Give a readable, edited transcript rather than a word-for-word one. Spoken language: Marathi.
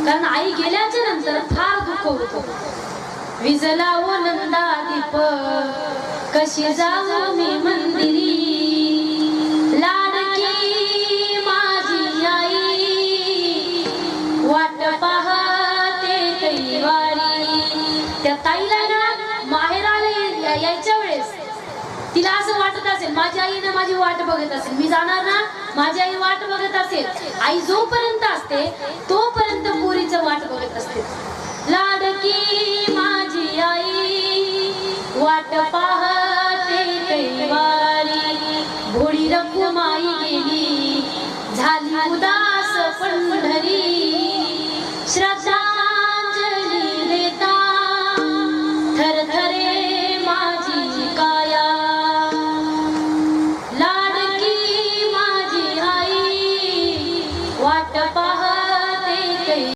कारण आई गेल्याच्या नंतर फार दुःख होतं. विजला ओ नंदा दीप कशी जाऊ मी मंदिरी, लाडकी माझी आई वाट पाहते कैवारी. त्या ताईला ना माहेराला यायच्या वेळेस तिला असं वाटत असेल माझी आई ना माझी वाट बघत असेल, मी जाणार ना माझी आई वाट बघत असेल. आई जोपर्यंत असते तोपर्यंत पोरीचं वाट बघत असते. लाडकी माझी आई वाट पाहते कैवारी, भोळी रखुमाई गेली झाली उदास पंढरी. श्रद्धा